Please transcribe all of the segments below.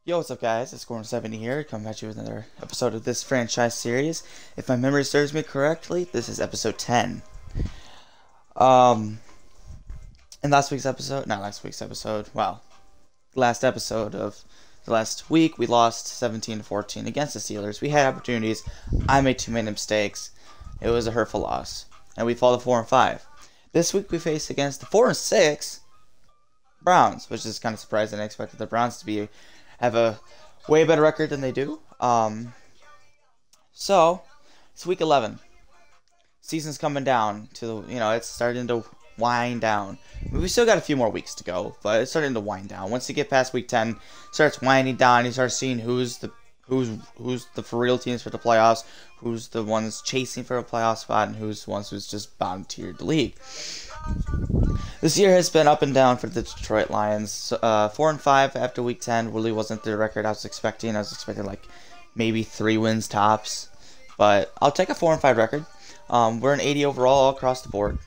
Yo, what's up, guys? It's Corn70 here, coming at you with another episode of this franchise series. If my memory serves me correctly, this is episode 10. Um, in last week's episode, last episode of the last week, we lost 17-14 against the Steelers. We had opportunities. I made too many mistakes. It was a hurtful loss, and we fall to 4-5. This week we face against the 4-6 Browns, which is kind of surprising. I expected the Browns to have a way better record than they do. So it's week 11. Season's coming down to it's starting to wind down. We still got a few more weeks to go, but it's starting to wind down. Once you get past week 10, it starts winding down. You start seeing who's the for real teams for the playoffs, who's the ones chasing for a playoff spot, and who's the ones who's just bottom tiered the league. This year has been up and down for the Detroit Lions. 4-5 after week 10 really wasn't the record I was expecting. I was expecting like maybe 3 wins tops, but I'll take a 4-5 record. We're an 80 overall all across the board.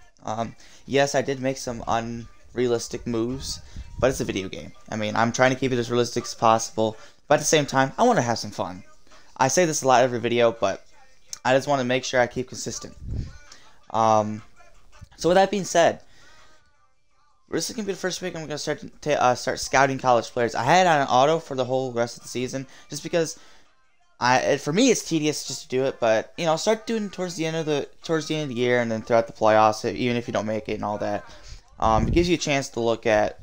Yes, I did make some unrealistic moves, but it's a video game. I mean, I'm trying to keep it as realistic as possible, but at the same time, I want to have some fun. I say this a lot every video, but I just want to make sure I keep consistent. So with that being said, this is going to be the first week I'm going to start scouting college players. I had it on auto for the whole rest of the season, just because for me it's tedious just to do it. But start doing towards the end of the year, and then throughout the playoffs, even if you don't make it and all that. It gives you a chance to look at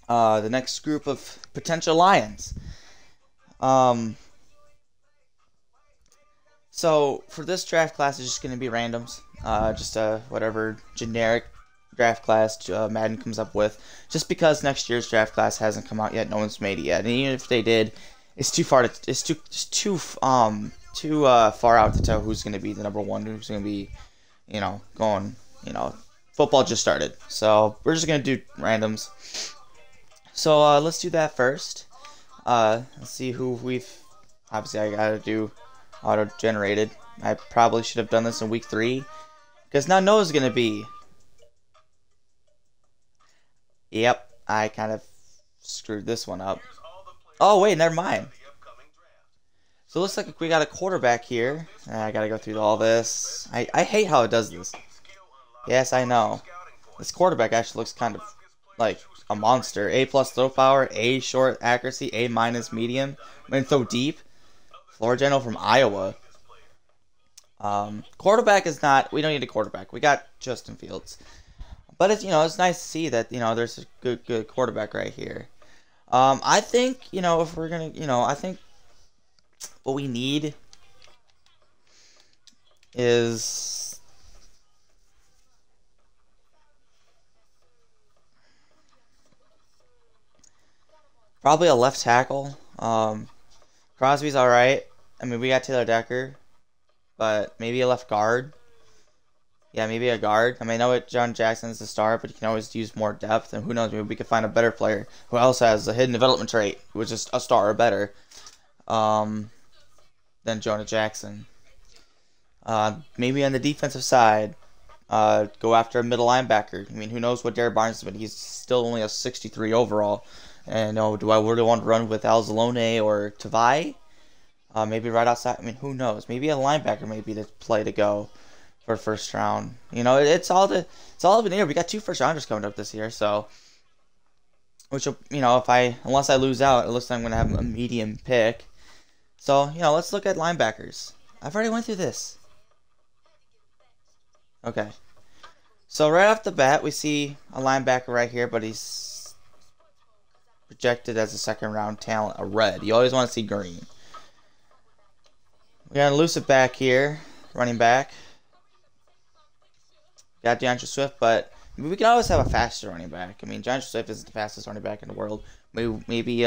the next group of potential Lions. So for this draft class, it's just going to be randoms. Just whatever generic draft class Madden comes up with. Just because next year's draft class hasn't come out yet, no one's made it yet. And even if they did, it's too far out to tell who's going to be the number one, who's going to be, going. Football just started, so we're just going to do randoms. So let's do that first. Let's see who obviously I gotta do auto-generated. I probably should have done this in week 3. Because now Noah's going to be... Yep, I kind of screwed this one up. Oh, wait, never mind. So it looks like we got a quarterback here. I got to go through all this. I hate how it does this. Yes, I know. This quarterback actually looks kind of like a monster. A+ throw power, A short accuracy, A- medium. I mean, throw deep. Floor general from Iowa. Quarterback is not. We don't need a quarterback. We got Justin Fields, but it's it's nice to see that there's a good quarterback right here. I think if we're gonna I think what we need is probably a left tackle. Crosby's all right. I mean, we got Taylor Decker. But maybe a left guard. Yeah, maybe a guard. I mean, I know John Jackson's the star, but you can always use more depth. And who knows, maybe we could find a better player who else has a hidden development trait, which is a star or better, than Jonah Jackson. Maybe on the defensive side, go after a middle linebacker. I mean, who knows what Derek Barnes is, but he's still only a 63 overall. And do I really want to run with Alzalone or Tavai? Maybe right outside. I mean, who knows? Maybe a linebacker may be the play to go for first round. It's all up in the air. We got 2 first rounders coming up this year, so which will, unless I lose out, it looks like I'm gonna have a medium pick. So let's look at linebackers. I've already went through this. Okay. So right off the bat, we see a linebacker right here, but he's projected as a second round talent, a red. You always want to see green. We got an elusive back here, running back. Got DeAndre Swift, but we can always have a faster running back. I mean, DeAndre Swift isn't the fastest running back in the world. Maybe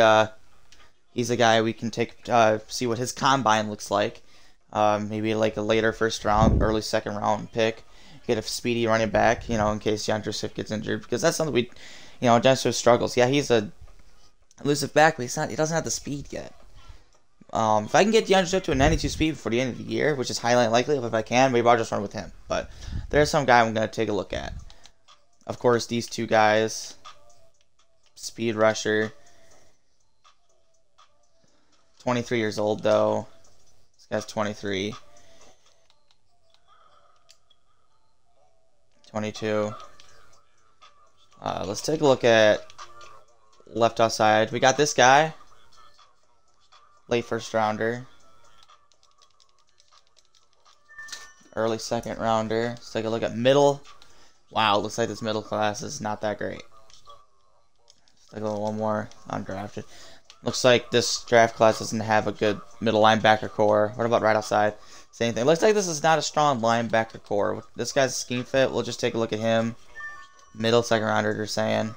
he's a guy we can take, see what his combine looks like. Maybe like a later first round, early second round pick. Get a speedy running back, in case DeAndre Swift gets injured. Because that's something DeAndre Swift struggles. Yeah, he's a elusive back, but he doesn't have the speed yet. If I can get DeAndre Swift to a 92 speed before the end of the year, which is highly unlikely, if I can, maybe I'll just run with him. But there's some guy I'm going to take a look at. Of course, these 2 guys, speed rusher, 23 years old, though. This guy's 23. 22. Let's take a look at left outside. We got this guy. Late first rounder. Early second rounder. Let's take a look at middle. Wow, looks like this middle class is not that great. Let's take a little one more undrafted. Looks like this draft class doesn't have a good middle linebacker core. What about right outside? Same thing. Looks like this is not a strong linebacker core. This guy's scheme fit. We'll just take a look at him. Middle second rounder, they're saying.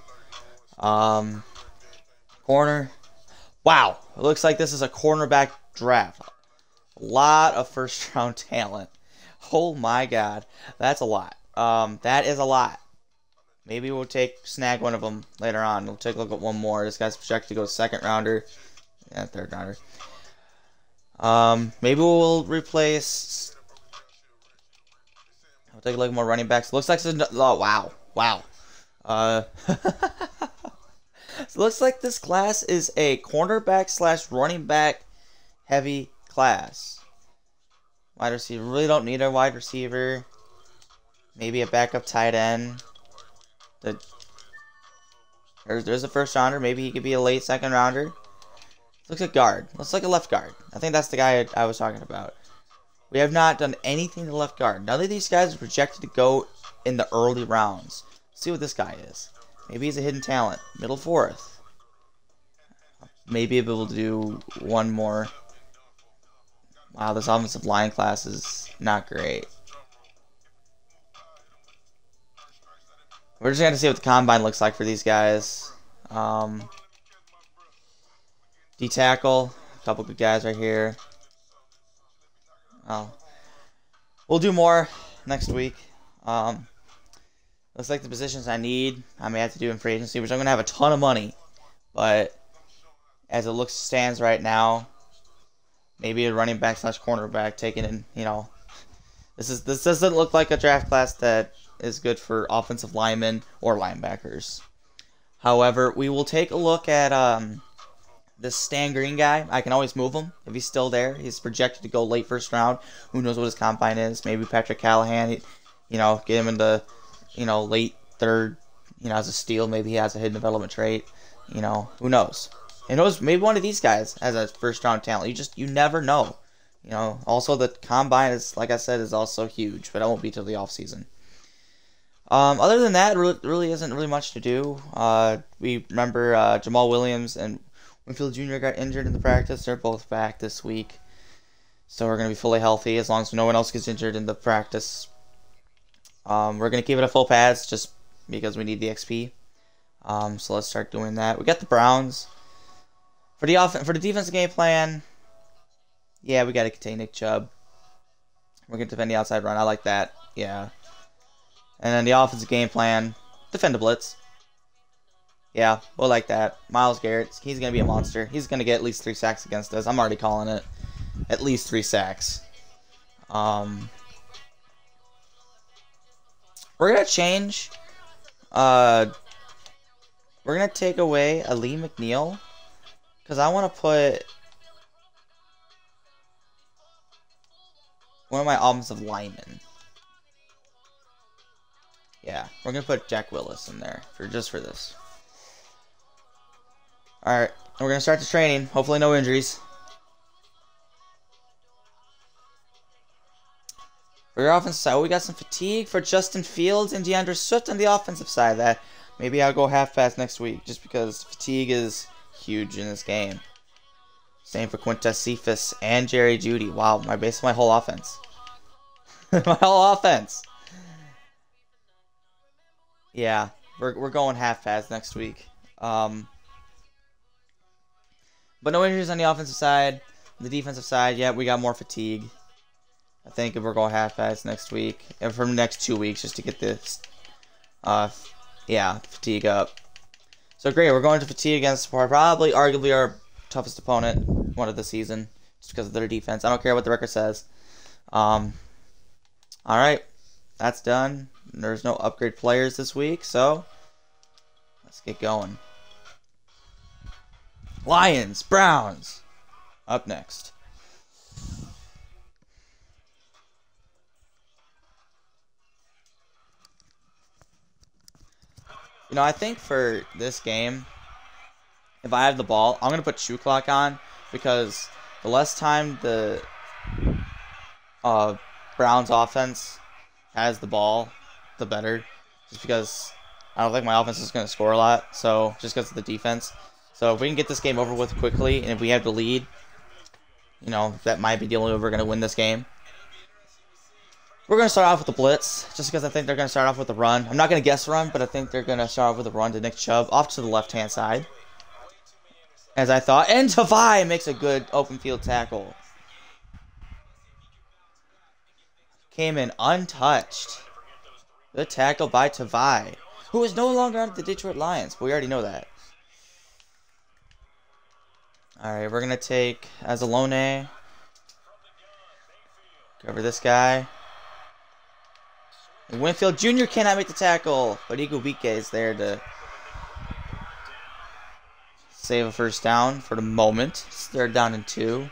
Corner. Wow. It looks like this is a cornerback draft. A lot of first round talent. Oh my god. That's a lot. That is a lot. Maybe we'll snag one of them later on. We'll take a look at one more. This guy's projected to go second rounder. Yeah, third rounder. Maybe we'll replace. We'll take a look at more running backs. Looks like oh wow. So looks like this class is a cornerback / running back heavy class. Wide receiver. Really don't need a wide receiver. Maybe a backup tight end. There's a first rounder. Maybe he could be a late second rounder. Looks like guard. Looks like a left guard. I think that's the guy I was talking about. We have not done anything to left guard. None of these guys are projected to go in the early rounds. Let's see what this guy is. Maybe he's a hidden talent. Middle fourth. Maybe able to do one more. Wow, this offensive line class is not great. We're just going to see what the combine looks like for these guys. D-tackle. A couple good guys right here. We'll do more next week. Looks like the positions I need, I may have to do in free agency, which I'm going to have a ton of money. But as it stands right now, maybe a running back / cornerback taken in, this doesn't look like a draft class that is good for offensive linemen or linebackers. However, we will take a look at this Stan Green guy. I can always move him if he's still there. He's projected to go late first round. Who knows what his combine is? Maybe Patrick Callahan, get him in the, late third, as a steal. Maybe he has a hidden development trait. Who knows? Who knows? Maybe one of these guys has a first round talent. You never know. Also the combine is, like I said, is also huge, but it won't be till the off season. Other than that, really isn't really much to do. We remember Jamal Williams and Winfield Jr. got injured in the practice. They're both back this week, so we're gonna be fully healthy as long as no one else gets injured in the practice. We're gonna keep it at full pads just because we need the XP. So let's start doing that. We got the Browns for the defensive game plan. Yeah, we gotta contain Nick Chubb. We're gonna defend the outside run. I like that. Yeah. And then the offensive game plan, defend the blitz. Yeah, we'll like that. Myles Garrett, he's going to be a monster. He's going to get at least 3 sacks against us. I'm already calling it. At least 3 sacks. We're going to change. We're going to take away Ali McNeil. Because I want to put one of my offensive linemen. Yeah, we're going to put Jack Willis in there just for this. Alright, we're going to start the training. Hopefully no injuries. For your offensive side, we got some fatigue for Justin Fields and DeAndre Swift on the offensive side. That maybe I'll go half-pass next week just because fatigue is huge in this game. Same for Quintez Cephas and Jerry Jeudy. Wow, basically my whole offense. My whole offense. Yeah, we're going half-pass next week. But no injuries on the offensive side. The defensive side, yeah, we got more fatigue. I think if we're going half-pass next week, and for the next 2 weeks, just to get this, fatigue up. So great, we're going to fatigue against probably, arguably, our toughest opponent, one of the season, just because of their defense. I don't care what the record says. All right, that's done. There's no upgrade players this week, so let's get going. Lions, Browns. up next. You know, I think for this game, if I have the ball, I'm going to put shoe clock on because the less time the Browns offense has the ball, the better. Just because I don't think my offense is going to score a lot, so just because of the defense. So if we can get this game over with quickly, and if we have the lead, you know, that might be the only way we're going to win this game. We're going to start off with the blitz, just because I think they're going to start off with the run. I'm not going to guess run, but I think they're going to start off with a run to Nick Chubb off to the left-hand side. As I thought. And Tavai makes a good open field tackle. Came in untouched. Good tackle by Tavai, who is no longer on the Detroit Lions, but we already know that. Alright, we're going to take Azalone. Cover this guy. And Winfield Jr. cannot make the tackle, but Igubike is there to save a first down for the moment. It's 3rd down and 2.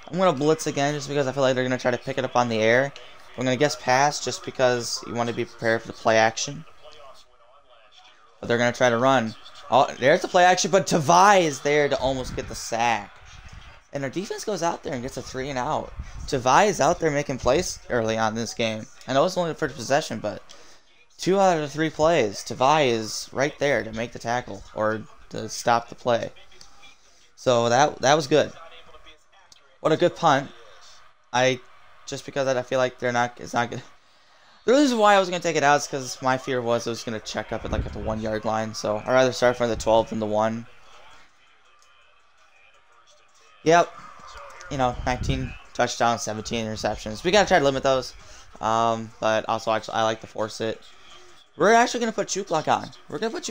I'm going to blitz again just because I feel like they're going to try to pick it up on the air. I'm going to guess pass just because you want to be prepared for the play action. But they're going to try to run. Oh, there's the play action, but Tavai is there to almost get the sack. And our defense goes out there and gets a 3 and out. Tavai is out there making plays early on in this game. I know it's only the first possession, but 2 out of the 3 plays, Tavai is right there to make the tackle or to stop the play. So that was good. What a good punt. Just because I feel like it's not good. The reason why I was going to take it out is because my fear was it was going to check up at the 1 yard line. So I'd rather start from the 12 than the 1. Yep. You know, 19 touchdowns, 17 interceptions. We got to try to limit those. But also, I like to force it. We're actually going to put shoe clock on. We're going to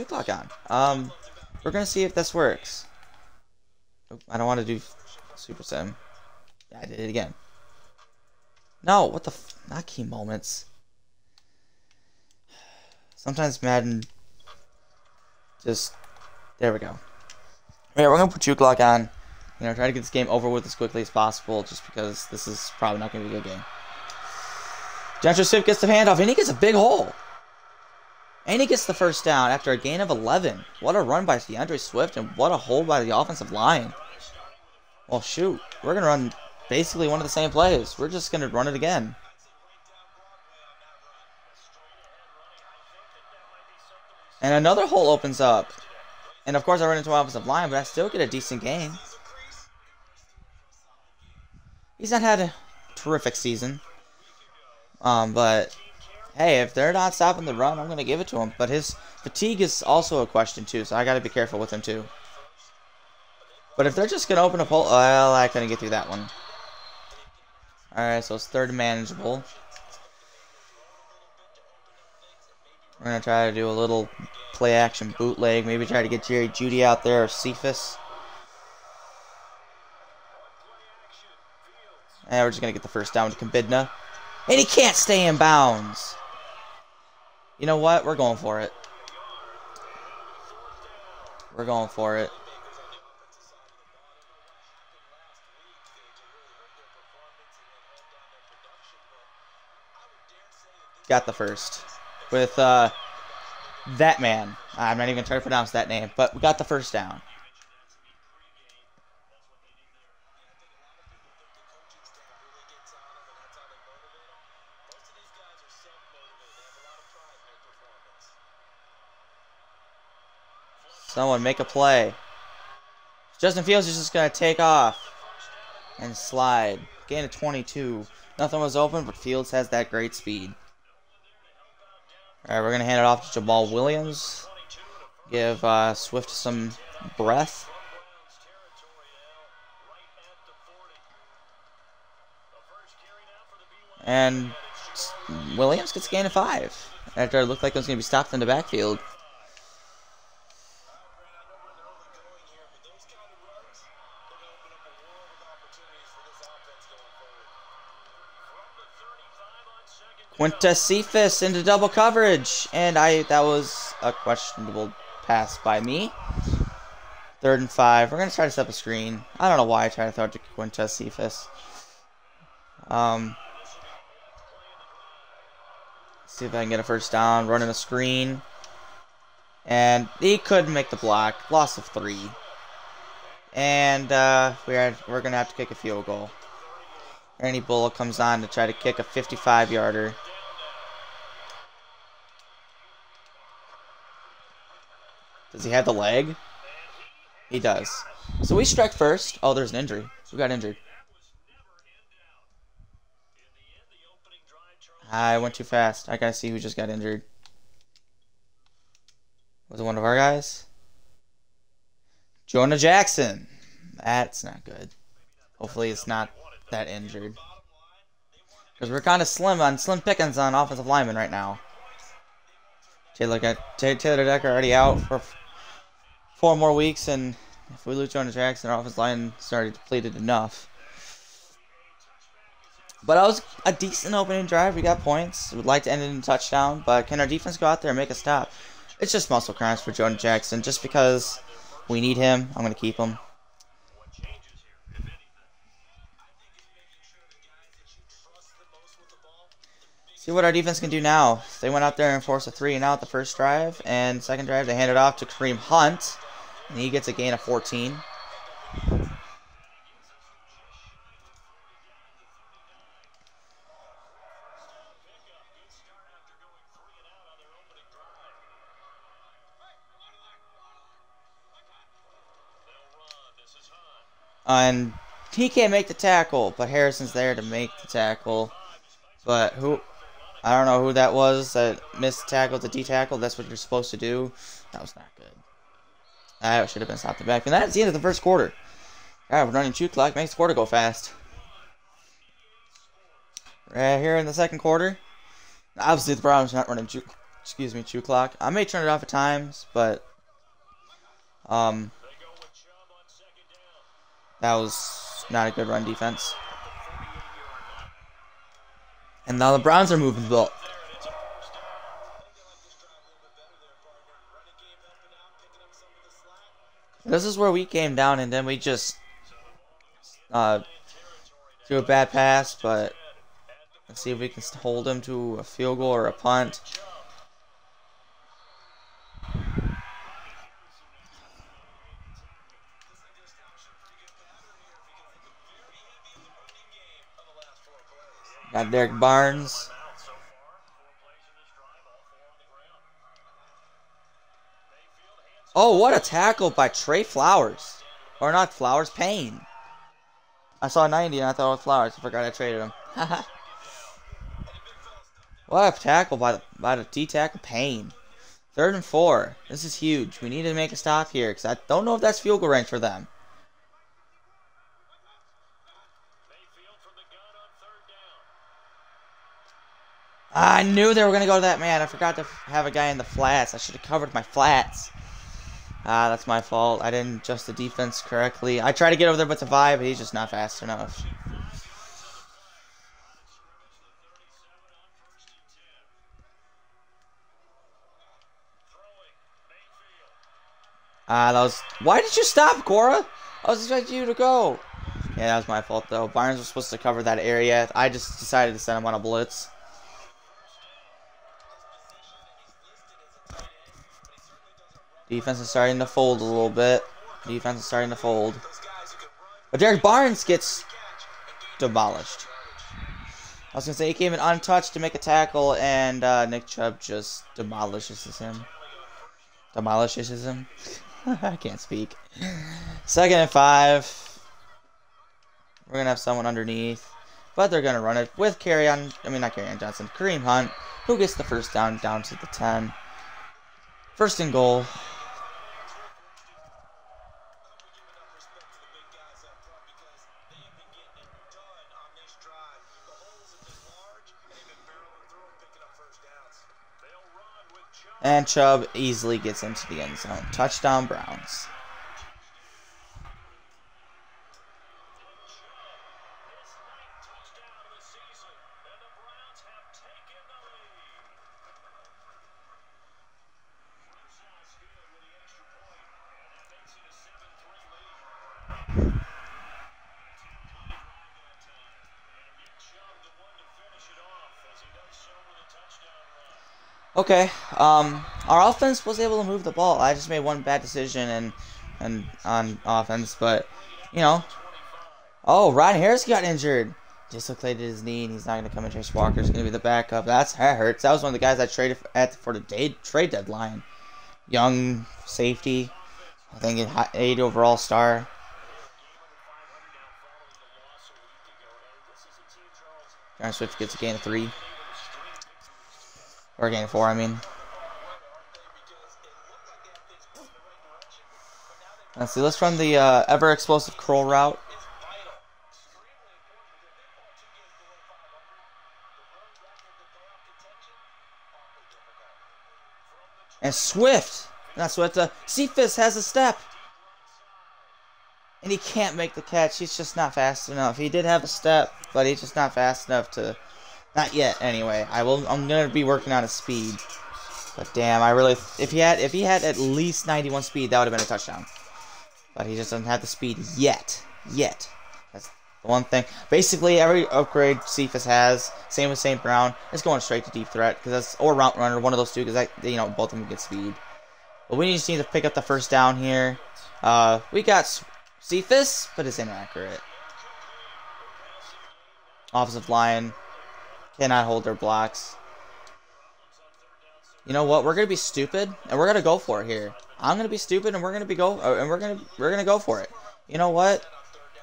see if this works. Oop, I don't want to do super sim. Yeah, I did it again. No, what the not key moments. Sometimes Madden just... There we go. Alright, we're going to put shoe clock on. You know, try to get this game over with as quickly as possible, just because this is probably not going to be a good game. DeAndre Swift gets the handoff, and he gets a big hole. And he gets the first down after a gain of 11. What a run by DeAndre Swift, and what a hold by the offensive line. Well, shoot. We're going to run basically one of the same plays. We're just going to run it again. And another hole opens up. And, of course, I run into my offensive line, but I still get a decent gain. He's not had a terrific season. But, hey, if they're not stopping the run, I'm going to give it to him. But his fatigue is also a question, too, so I got to be careful with him, too. But if they're just going to open a hole, well, I couldn't get through that one. Alright, so it's 3rd and manageable. We're going to try to do a little play-action bootleg. Maybe try to get Jerry Jeudy out there or Cephas. And we're just going to get the first down to Kambidna. And he can't stay in bounds. You know what? We're going for it. We're going for it. Got the first. With that man. I'm not even going to try to pronounce that name. But we got the first down. Someone make a play. Justin Fields is just going to take off and slide. Gain of 22. Nothing was open, but Fields has that great speed. Alright, we're going to hand it off to Jamal Williams. Give Swift some breath. And Williams gets a gain of 5. After it looked like it was going to be stopped in the backfield. Quinta Cephas into double coverage, and that was a questionable pass by me. 3rd and 5. We're going to try to set up a screen. I don't know why I tried to throw it to Quintez Cephas. See if I can get a first down. Running a screen. And he couldn't make the block. Loss of 3. And we're going to have to kick a field goal. Ernie Bullock comes on to try to kick a 55-yarder. Does he have the leg? He does. So we strike first. Oh, there's an injury. We got injured. I went too fast. I gotta see who just got injured. Was it one of our guys? Jonah Jackson. That's not good. Hopefully it's not that injured. Because we're kind of slim pickings on offensive linemen right now. Taylor Decker already out for 4 more weeks, and if we lose Jonah Jackson, our offensive line is already depleted enough. But that was a decent opening drive. We got points. We'd like to end it in a touchdown, but can our defense go out there and make a stop? It's just muscle cramps for Jonah Jackson. Just because we need him, I'm going to keep him. See what our defense can do now. They went out there and forced a 3 and out the first drive, and second drive they handed off to Kareem Hunt, and he gets a gain of 14. And he can't make the tackle, but Harrison's there to make the tackle. But I don't know who that was that missed the tackle to D-tackle. That's what you're supposed to do. That was not good. That should have been stopped back. And that's the end of the first quarter. Alright, we're running shoot clock. Makes the quarter go fast. Right here in the second quarter. Obviously, the Browns not running shoot clock. I may turn it off at times, but that was not a good run defense. And now the Browns are moving the ball. This is where we came down, and then we just threw a bad pass, but let's see if we can hold him to a field goal or a punt. Got Derek Barnes. Oh, what a tackle by Trey Flowers. Or not Flowers, Payne. I saw 90 and I thought it was Flowers. I forgot I traded him. What a tackle by the D-tackle, Payne. 3rd and 4. This is huge. We need to make a stop here because I don't know if that's field goal range for them. I knew they were going to go to that man. I forgot to have a guy in the flats. I should have covered my flats. That's my fault. I didn't adjust the defense correctly. I tried to get over there with the vibe, but he's just not fast enough. That was... Why did you stop, Cora? I was expecting you to go. Yeah, that was my fault, though. Barnes was supposed to cover that area. I just decided to send him on a blitz. Defense is starting to fold a little bit. Defense is starting to fold. But Derek Barnes gets demolished. I was going to say he came in untouched to make a tackle, and Nick Chubb just demolishes him. Demolishes him. I can't speak. 2nd and 5. We're going to have someone underneath. But they're going to run it with Kareem Hunt, who gets the first down to the 10. 1st and goal. And Chubb easily gets into the end zone. Touchdown, Browns. Okay. Our offense was able to move the ball. I just made one bad decision and on offense, but you know. Oh, Ryan Harris got injured. Dislocated his knee, and he's not going to come in. Chase Walker's going to be the backup. That hurts. That was one of the guys I traded for the trade deadline. Young safety. I think 8 overall star. Aaron Swift gets a gain of 3. Or a gain of 4, I mean. Let's see. Let's run the ever-explosive curl route. And Swift, not Swift, Cephas has a step. And he can't make the catch. He's just not fast enough. He did have a step, but he's just not fast enough to, not yet anyway. I'm gonna be working on his speed. But damn, if he had at least 91 speed, that would have been a touchdown. But he just doesn't have the speed yet. That's the one thing. Basically, every upgrade Cephas has, same with St. Brown, is going straight to deep threat, or route runner, one of those two, because both of them get speed. But we just need to pick up the first down here. We got Cephas, but it's inaccurate. Offensive line cannot hold their blocks. You know what? We're gonna be stupid, and we're gonna go for it here. I'm gonna be stupid, and we're gonna go for it. You know what?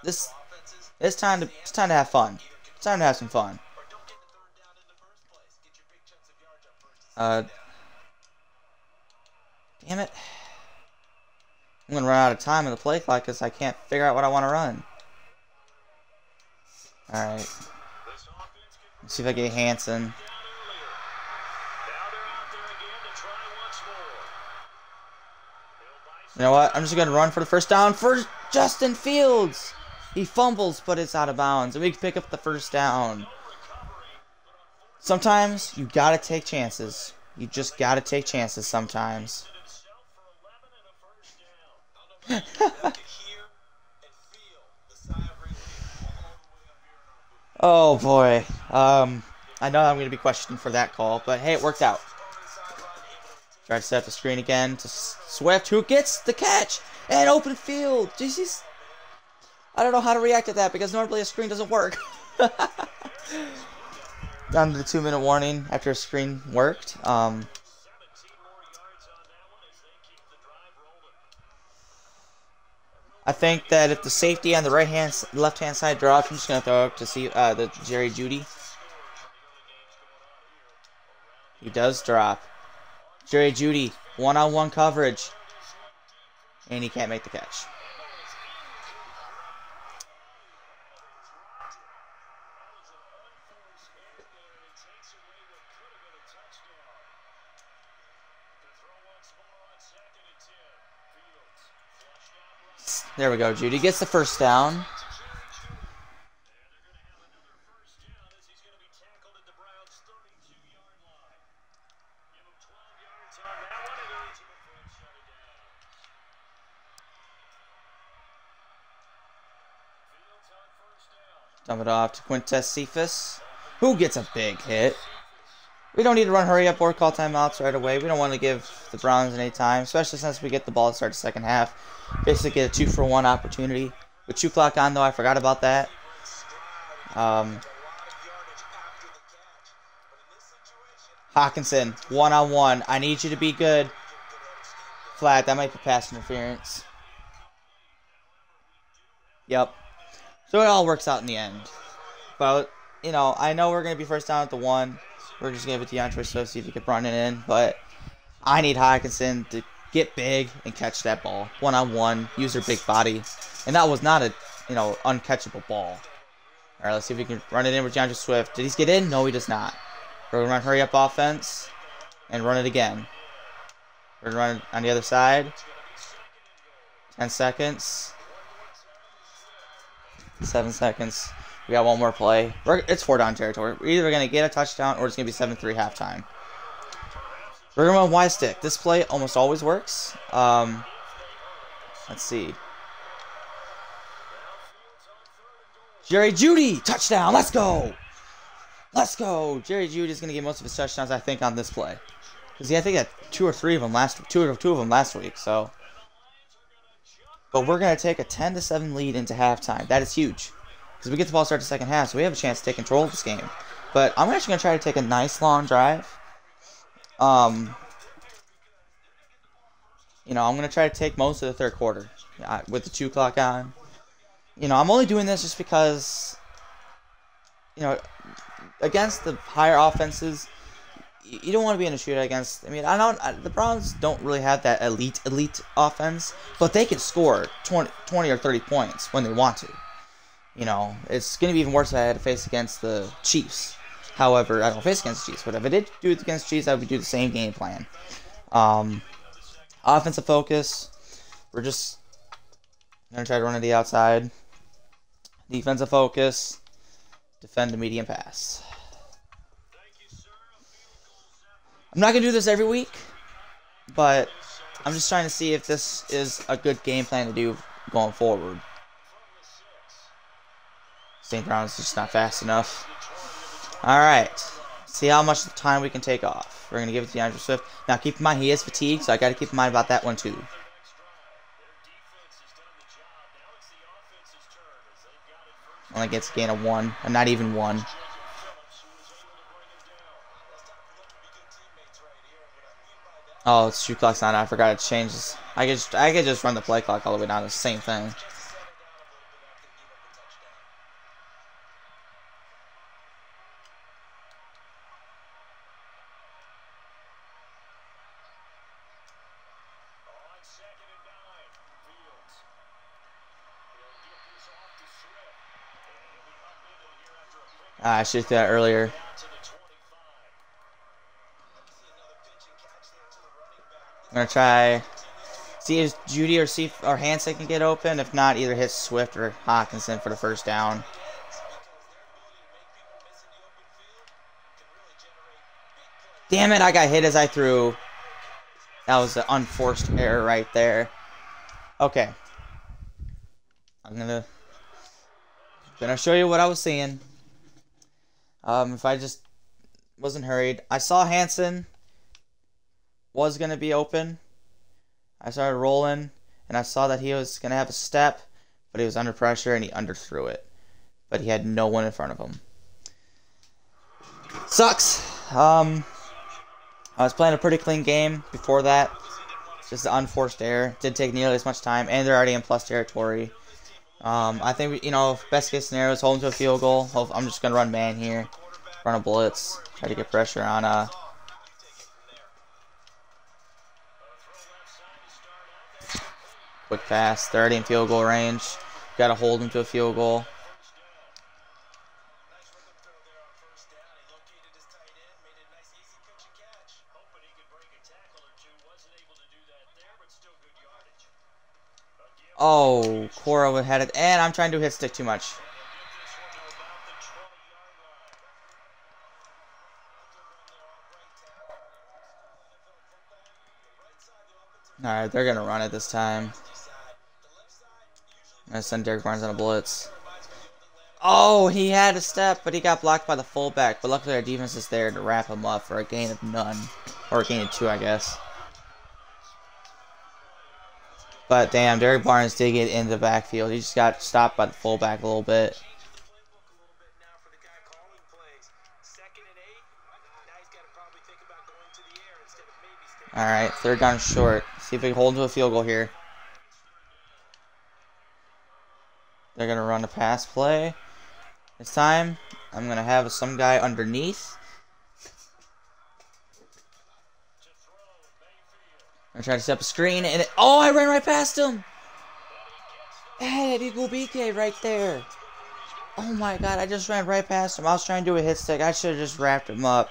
It's time to have fun. It's time to have some fun. Damn it. I'm gonna run out of time in the play clock because I can't figure out what I want to run. Alright. Let's see if I get Hanson. You know what? I'm just gonna run for the first down for Justin Fields. He fumbles, but it's out of bounds, and we can pick up the first down. Sometimes you gotta take chances. You just gotta take chances sometimes. Oh boy. I know I'm gonna be questioned for that call, but hey, it worked out. Try to set up the screen again to Swift, who gets the catch and open field. Jesus. I don't know how to react to that because normally a screen doesn't work. Down to the 2-minute warning after a screen worked. I think that if the safety on the left-hand side drops, I'm just gonna throw it to see the Jerry Jeudy. He does drop. Jerry Jeudy, one-on-one coverage, and he can't make the catch. There we go. Jeudy gets the first down. Dump it off to Quintez Cephas, who gets a big hit. We don't need to run hurry up or call timeouts right away. We don't want to give the Browns any time, especially since we get the ball to start the second half. Basically get a 2-for-1 opportunity. With 2 clock on, though, I forgot about that. Hawkinson, one-on-one. I need you to be good. Flag, that might be pass interference. Yep. So it all works out in the end. But, you know, I know we're going to be first down at the 1. We're just going to give it to DeAndre Swift, see if he can run it in. But I need Hawkinson to get big and catch that ball. One-on-one, use her big body. And that was not a, uncatchable ball. All right, let's see if we can run it in with DeAndre Swift. Did he get in? No, he does not. We're going to run hurry-up offense and run it again. We're going to run it on the other side. 10 seconds. 7 seconds. We got one more play. It's 4-down territory. We're either going to get a touchdown or it's going to be 7-3 halftime. We're going to run Y-stick. This play almost always works. Let's see. Jerry Jeudy, touchdown. Let's go. Let's go. Jerry Jeudy is going to get most of his touchdowns, I think, on this play. Because I think he had two of them last week. So, but we're going to take a 10-7 lead into halftime. That is huge. Because we get the ball start the second half, so we have a chance to take control of this game. But I'm actually going to try to take a nice long drive. You know, I'm going to try to take most of the third quarter with the 2 clock on. You know, I'm only doing this just because, you know, against the higher offenses, you don't want to be in a shootout against. I mean, the Browns don't really have that elite offense, but they can score 20 or 30 points when they want to. You know, it's going to be even worse if I had to face against the Chiefs. However, I don't face against the Chiefs, but if I did do it against the Chiefs, I would do the same game plan. Offensive focus, we're just going to try to run to the outside. Defensive focus, defend the medium pass. I'm not going to do this every week, but I'm just trying to see if this is a good game plan to do going forward. St. Brown's just not fast enough. Alright, see how much time we can take off. We're going to give it to DeAndre Swift. Now keep in mind, he is fatigued, so I got to keep in mind about that one too. Only gets a gain of 1, and not even 1. Oh, it's 2 clocks on. I forgot to change this. I could just run the play clock all the way down. It's the same thing. I should have done that earlier. I'm going to try see if Jeudy or Hansen can get open. If not, either hit Swift or Hawkinson for the first down. Damn it, I got hit as I threw. That was an unforced error right there. Okay. I'm gonna show you what I was seeing. If I just wasn't hurried. I saw Hansen was going to be open. I started rolling, and I saw that he was going to have a step, but he was under pressure, and he underthrew it. But he had no one in front of him. Sucks. I was playing a pretty clean game before that. Just an unforced error. Didn't take nearly as much time, and they're already in plus territory. I think, best case scenario is hold them to a field goal. I'm just going to run man here. Run a blitz. Try to get pressure on quick pass. They're already in field goal range. Got to hold them to a field goal. Oh, Cora had it, and I'm trying to hit stick too much. Alright, they're going to run it this time. I'm going to send Derek Barnes on a blitz. Oh, he had a step, but he got blocked by the fullback. But luckily our defense is there to wrap him up for a gain of none. Or a gain of 2, I guess. But damn, Derek Barnes did get in the backfield. He just got stopped by the fullback a little bit. Alright, third down short. See if we can hold him to a field goal here. They're going to run a pass play. This time, I'm going to have some guy underneath. I'm trying to set up a screen, and oh, I ran right past him! Hey, Eagle BK right there. Oh my god, I just ran right past him. I was trying to do a hit stick. I should have just wrapped him up.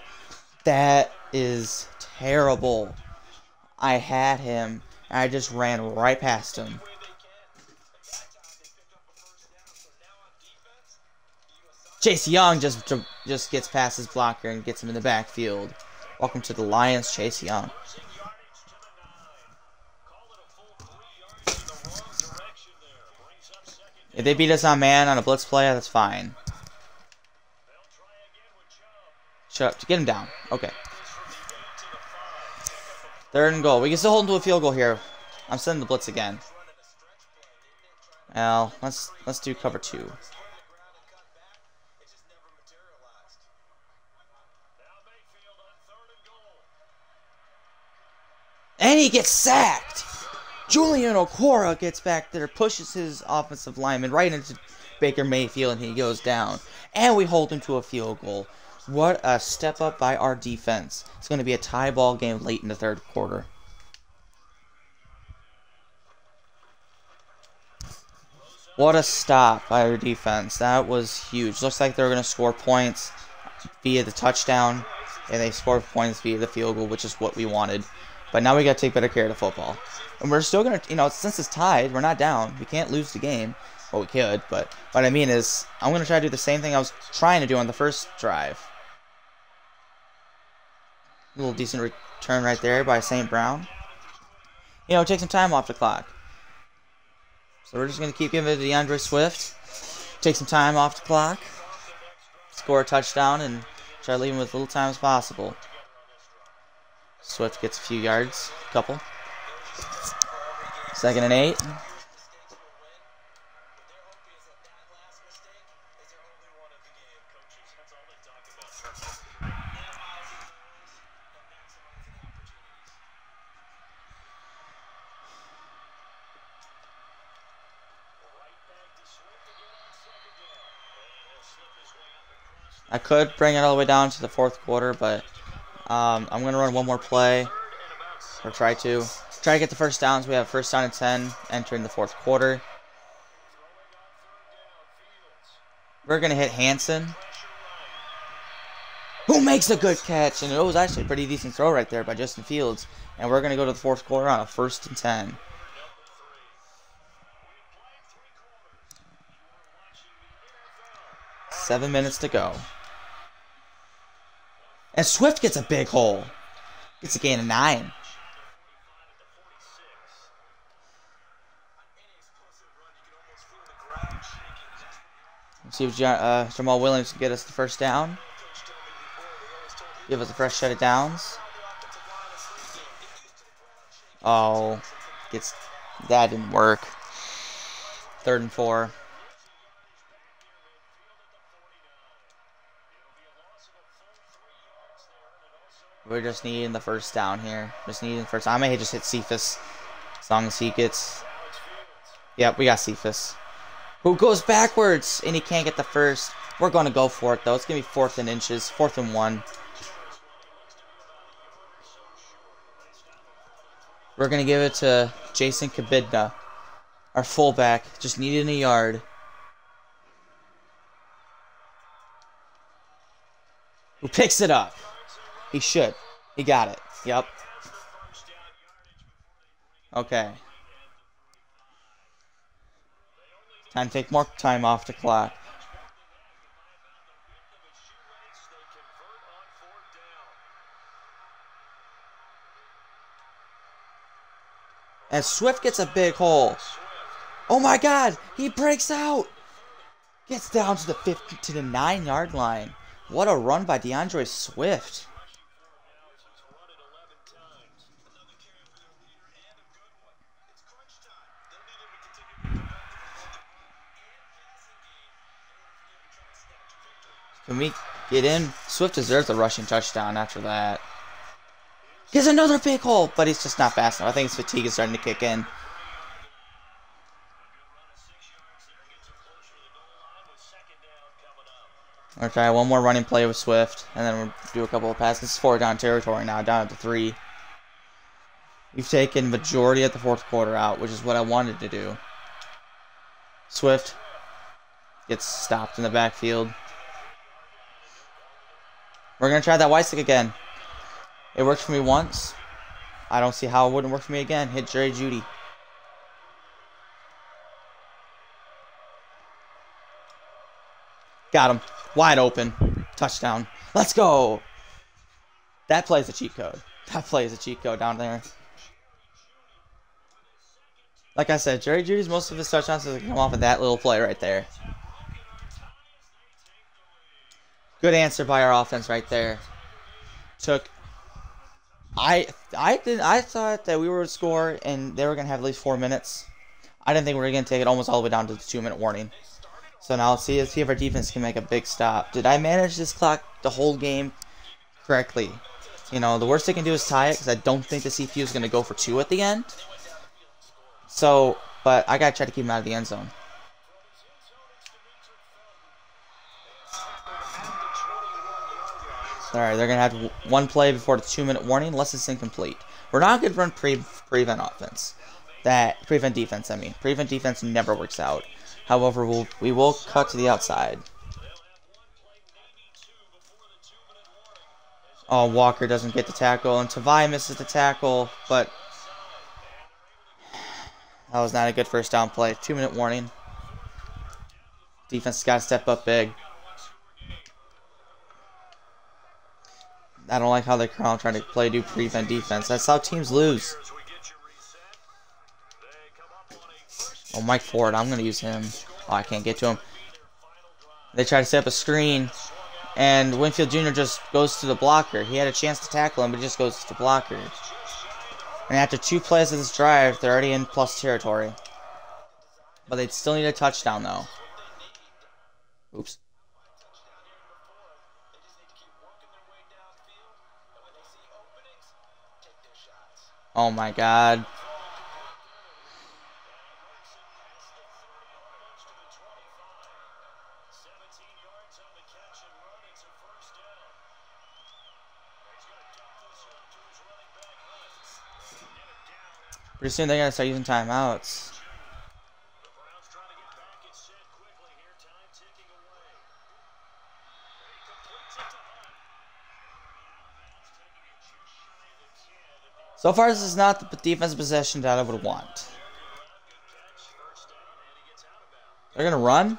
That is terrible. I had him, and I just ran right past him. Chase Young just gets past his blocker and gets him in the backfield. Welcome to the Lions, Chase Young. If they beat us on man on a blitz play, that's fine. Shut up. Get him down. Okay. 3rd and goal. We can still hold him to a field goal here. I'm sending the blitz again. Well, let's do cover 2. And he gets sacked. Julian Okora gets back there, pushes his offensive lineman right into Baker Mayfield, and he goes down. And we hold him to a field goal. What a step up by our defense. It's going to be a tie ball game late in the 3rd quarter. What a stop by our defense. That was huge. Looks like they're going to score points via the touchdown, and they scored points via the field goal, which is what we wanted. But now we got to take better care of the football. And we're still going to, since it's tied, we're not down. We can't lose the game. Well, we could, but what I mean is I'm going to try to do the same thing I was trying to do on the first drive. A little decent return right there by St. Brown. Take some time off the clock. So we're just going to keep giving it to DeAndre Swift. Take some time off the clock. Score a touchdown and try to leave him with as little time as possible. Swift gets a few yards. Couple. 2nd and 8. I could bring it all the way down to the 4th quarter, but I'm going to run one more play, or try to get the first downs. We have 1st down and 10 entering the 4th quarter. We're going to hit Hansen, who makes a good catch, and it was actually a pretty decent throw right there by Justin Fields. And we're going to go to the 4th quarter on a 1st and 10. Seven minutes to go. And Swift gets a big hole. Gets a gain of 9. Let's see if Jamal Williams can get us the first down. Give us a fresh set of downs. Oh, that didn't work. 3rd and 4. We're just needing the first down here. Just needing the first. I may just hit Cephas as long as he gets. Yep, we got Cephas, who goes backwards and he can't get the first. We're going to go for it though. It's going to be 4th and inches, 4th and 1. We're going to give it to Jason Kabidna, our fullback. Just needed a yard. Who picks it up? He should. He got it. Yep. Okay. Time to take more time off the clock. And Swift gets a big hole. Oh my God! He breaks out. Gets down to the 9-yard line. What a run by DeAndre Swift. Can we get in? Swift deserves a rushing touchdown after that. Gets another big hole, but he's just not fast enough. I think his fatigue is starting to kick in. We'll try one more running play with Swift, and then we'll do a couple of passes. This is 4-down territory now, down to 3. We've taken majority of the 4th quarter out, which is what I wanted to do. Swift gets stopped in the backfield. We're going to try that white stick again. It worked for me once. I don't see how it wouldn't work for me again. Hit Jerry Jeudy. Got him. Wide open. Touchdown. Let's go. That plays a cheat code. That plays a cheat code down there. Like I said, Jerry Judy's most of his touchdowns have come off of that little play right there. Good answer by our offense right there. I thought that we were to score and they were gonna have at least 4 minutes. I didn't think we were gonna take it almost all the way down to the 2-minute warning. So now let's see if our defense can make a big stop. Did I manage this clock the whole game correctly? You know, the worst they can do is tie it because I don't think the CPU is gonna go for 2 at the end. So, but I gotta try to keep him out of the end zone. Alright, they're going to have one play before the 2-minute warning, unless it's incomplete. We're not going to run prevent offense. Prevent defense, I mean. Prevent defense never works out. However, we will cut to the outside. Oh, Walker doesn't get the tackle, and Tavai misses the tackle, but that was not a good first down play. 2-minute warning. Defense has got to step up big. I don't like how they're trying to do prevent defense. That's how teams lose. Oh, Mike Ford, I'm going to use him. Oh, I can't get to him. They try to set up a screen, and Winfield Jr. just goes to the blocker. He had a chance to tackle him, but he just goes to the blocker. And after 2 plays of this drive, they're already in plus territory. But they still need a touchdown, though. Oops. Oh my God. Pretty soon they're going to start using timeouts. So far, this is not the defensive possession that I would want. They're going to run?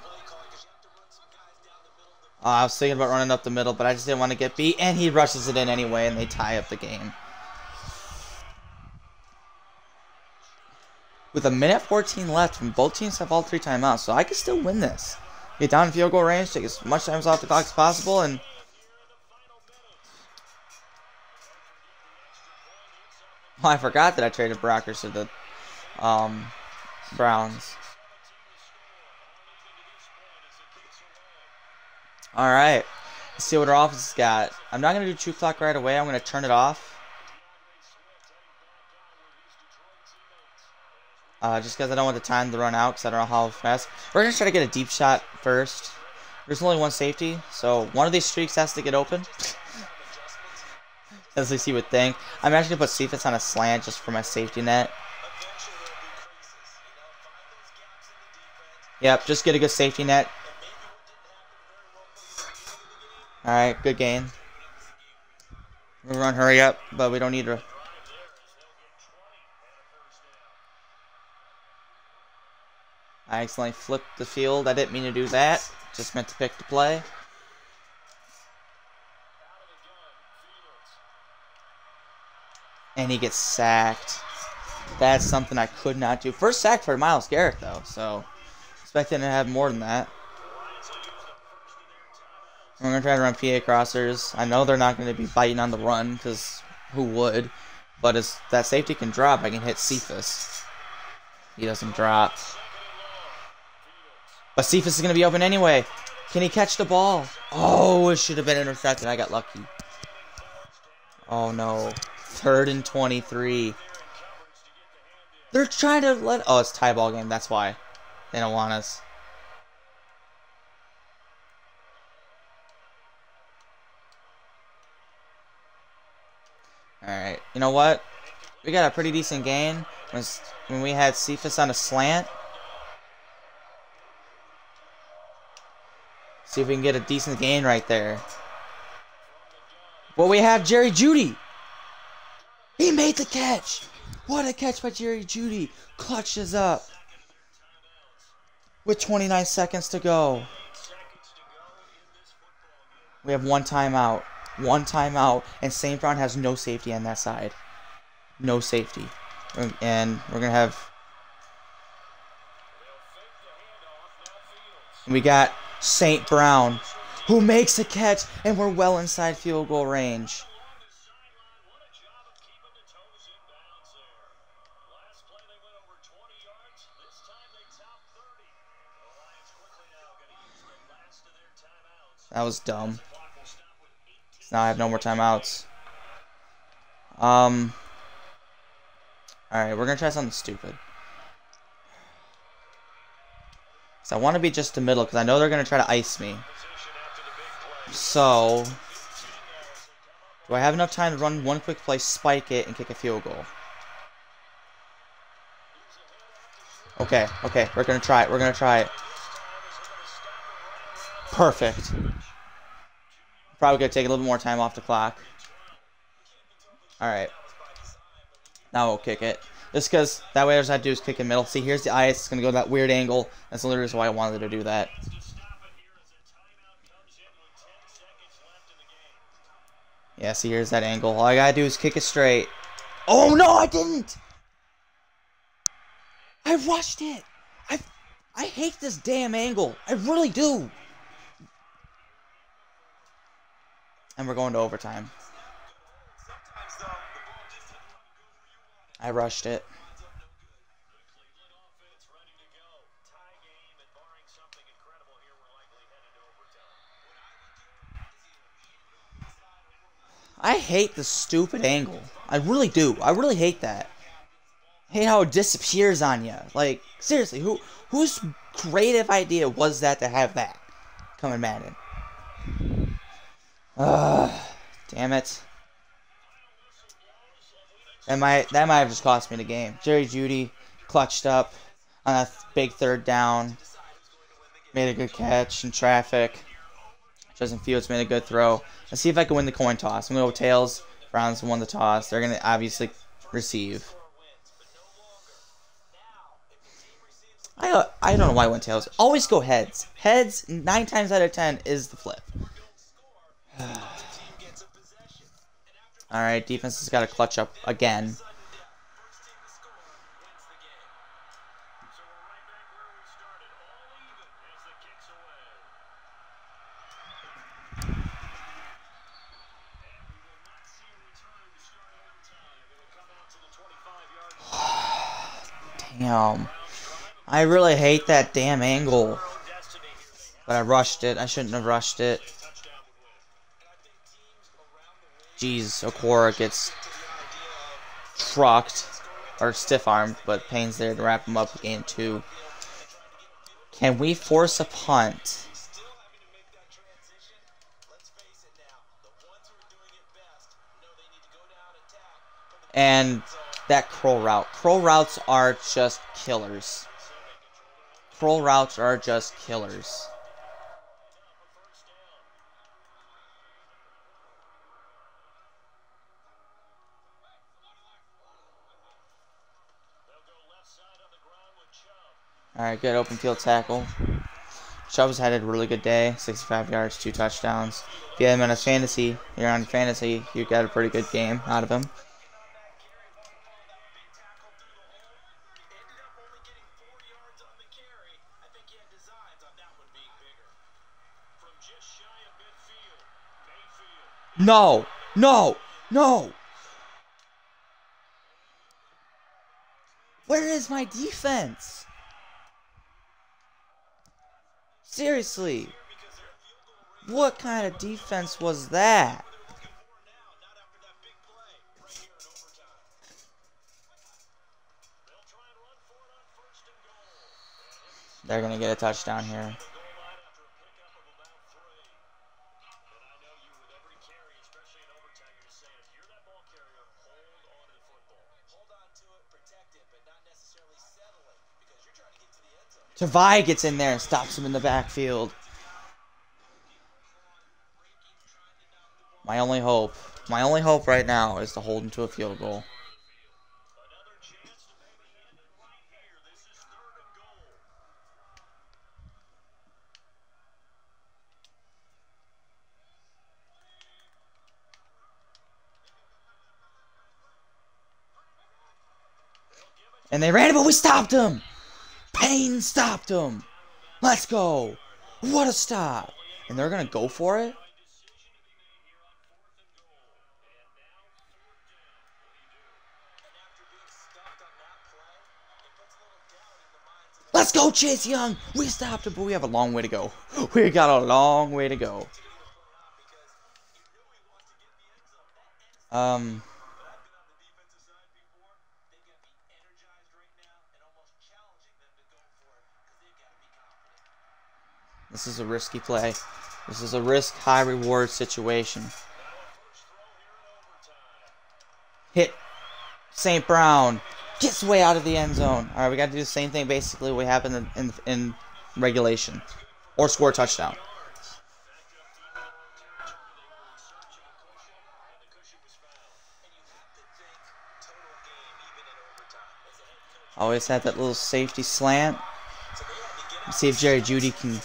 I was thinking about running up the middle, but I just didn't want to get beat. And he rushes it in anyway, and they tie up the game. With 1:14 left, and both teams have all 3 timeouts, so I can still win this. Get down in field goal range, take as much time off the clock as possible, and oh, I forgot that I traded Brockers to the Browns. Alright. Let's see what our offense has got. I'm not going to do 2 clock right away. I'm going to turn it off. Just because I don't want the time to run out because I don't know how fast. We're going to try to get a deep shot first. There's only one safety, so one of these streaks has to get open. As least you would think. I'm actually going to put Cephas on a slant just for my safety net. Yep, just get a good safety net. Alright, good gain. We're going to hurry up, but we don't need to. I accidentally flipped the field. I didn't mean to do that. Just meant to pick the play. And he gets sacked. That's something I could not do. First sack for Myles Garrett, though. So, expecting to have more than that. We're going to try to run PA crossers. I know they're not going to be biting on the run, because who would? But as that safety can drop, I can hit Cephas. He doesn't drop. But Cephas is going to be open anyway. Can he catch the ball? Oh, it should have been intercepted. I got lucky. Oh, no. 3rd and 23. They're trying to let... Oh, it's tie ball game. That's why. They don't want us. Alright. You know what? We got a pretty decent gain when we had Cephas on a slant. See if we can get a decent gain right there. Well, we have Jerry Jeudy. He made the catch. What a catch by Jerry Jeudy. Clutches up. With 29 seconds to go. We have 1 timeout. 1 timeout. And St. Brown has no safety on that side. No safety. And we're going to have And we got St. Brown, who makes a catch, and we're well inside field goal range. That was dumb. Now I have no more timeouts. Alright, we're gonna try something stupid. So I want to be just the middle, because I know they're gonna try to ice me. So, do I have enough time to run one quick play, spike it, and kick a field goal? Okay, we're gonna try it, Perfect. Probably gonna take a little bit more time off the clock. Alright. Now we'll kick it. Just because that way all I have to do is kick in middle. See, here's the ice. It's gonna go that weird angle. That's literally why I wanted to do that. Yeah, see, here's that angle. All I gotta do is kick it straight. Oh no, I didn't! I rushed it! I hate this damn angle. I really do. And we're going to overtime. I rushed it. I hate the stupid angle. I really do. I really hate that. I hate how it disappears on you. Like, seriously, whose creative idea was that to have that come in Madden? Damn it. That might have just cost me the game. Jerry Jeudy clutched up on a big third down. Made a good catch in traffic. Justin Fields made a good throw. Let's see if I can win the coin toss. I'm going to go tails. Browns won the toss. They're going to obviously receive. I don't know why I went tails. Always go heads. Heads, 9 times out of 10, is the flip. Alright, defense has got to clutch up again. Damn. I really hate that damn angle. But I rushed it. I shouldn't have rushed it. Jeez, Okora gets trucked. Or stiff-armed, but Payne's there to wrap him up game 2. Can we force a punt? And that curl route. Curl routes are just killers. Curl routes are just killers. Alright, good open field tackle. Chubb's had a really good day. 65 yards, 2 touchdowns. If you have him on a fantasy, you're on fantasy, you got a pretty good game out of him. No! No! No! Where is my defense? Seriously. What kind of defense was that? They're going to get a touchdown here. Tavai gets in there and stops him in the backfield. My only hope right now is to hold him to a field goal. And they ran it, but we stopped him. Payne stopped him. Let's go. What a stop! And they're going to go for it? Let's go, Chase Young! We stopped it, but we have a long way to go. We got a long way to go. This is a risky play. This is a risk, high reward situation. Hit. St. Brown gets way out of the end zone. All right, we got to do the same thing basically what happened in regulation. Or score a touchdown. Always have that little safety slant. Let's see if Jerry Jeudy can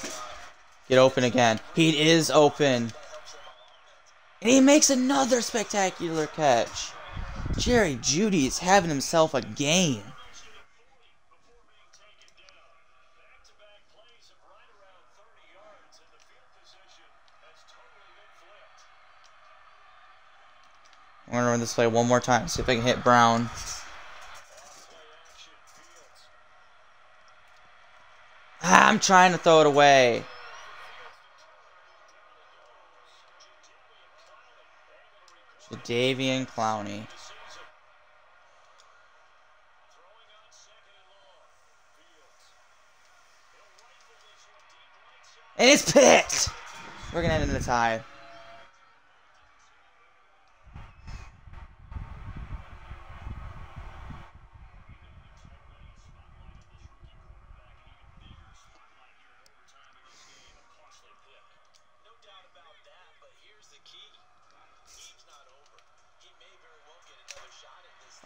get open again. He is open. And he makes another spectacular catch. Jerry Jeudy is having himself a game. I'm going to run this play one more time. See if I can hit Brown. I'm trying to throw it away. Jadeveon Clowney. And it's picked! We're going to end in a tie.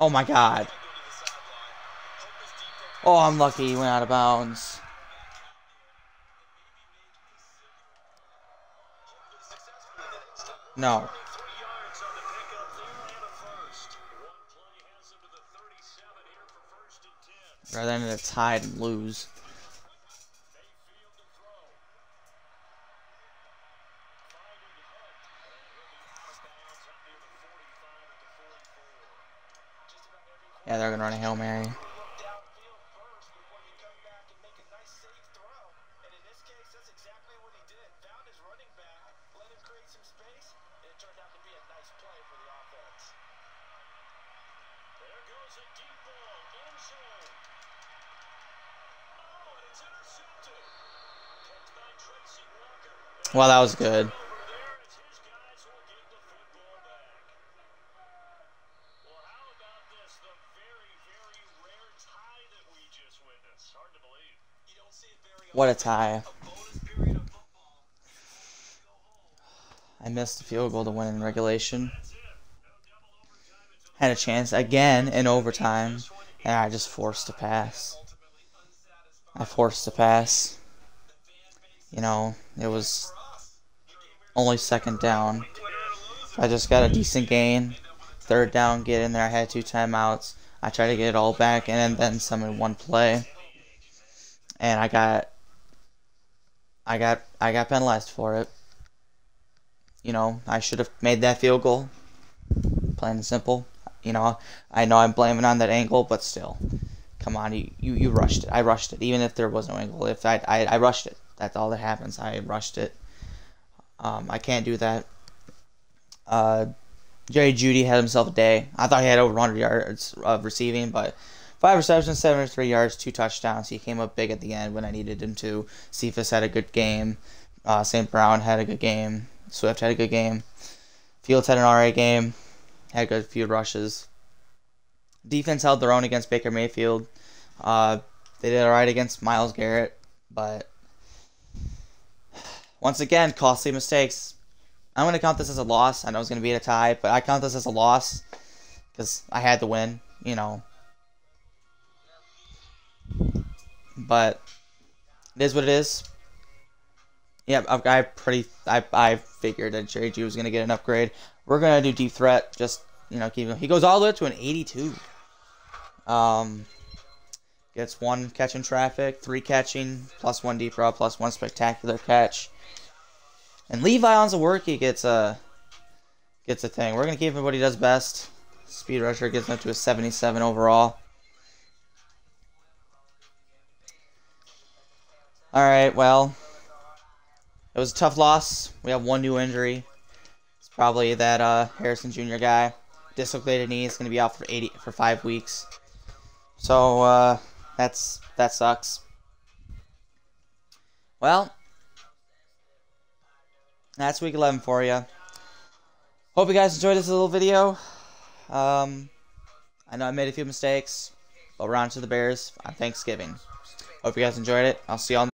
Oh my god. Oh, I'm lucky he went out of bounds. No. Rather than a tie and lose. Yeah, they're going to run a Hail Mary. Well, that was good. What a tie. I missed the field goal to win in regulation. Had a chance again in overtime, and I just forced a pass. I forced a pass. You know, it was only second down. I just got a decent gain. Third down, get in there. I had 2 timeouts. I tried to get it all back, and then some in one play. And I got penalized for it. You know, I should have made that field goal. Plain and simple. You know I'm blaming on that angle, but still. Come on, you rushed it. I rushed it. Even if there was no angle. If I rushed it. That's all that happens. I rushed it. I can't do that. Jerry Jeudy had himself a day. I thought he had over 100 yards of receiving, but 5 receptions, 73 yards, 2 touchdowns. He came up big at the end when I needed him to. Cephas had a good game. St. Brown had a good game. Swift had a good game. Fields had an alright game. Had a good few rushes. Defense held their own against Baker Mayfield. They did alright against Myles Garrett, but once again, costly mistakes. I'm going to count this as a loss. I know it's going to be a tie, but I count this as a loss because I had to win, you know. But it is what it is. Yeah, I figured that Jerry G was going to get an upgrade. We're going to do deep threat. Just, you know, keep him. He goes all the way up to an 82. gets 1 catch in traffic, 3 catching, plus 1 deep route, plus 1 spectacular catch. And Levi on Zaworki gets a thing. We're gonna keep him what he does best. Speed rusher gets up to a 77 overall. Alright, well, it was a tough loss. We have 1 new injury. It's probably that Harrison Jr. guy. Dislocated knee is going to be out for 5 weeks. So that sucks. Well, that's week 11 for you. Hope you guys enjoyed this little video. I know I made a few mistakes, but we're on to the Bears on Thanksgiving. Hope you guys enjoyed it. I'll see you all.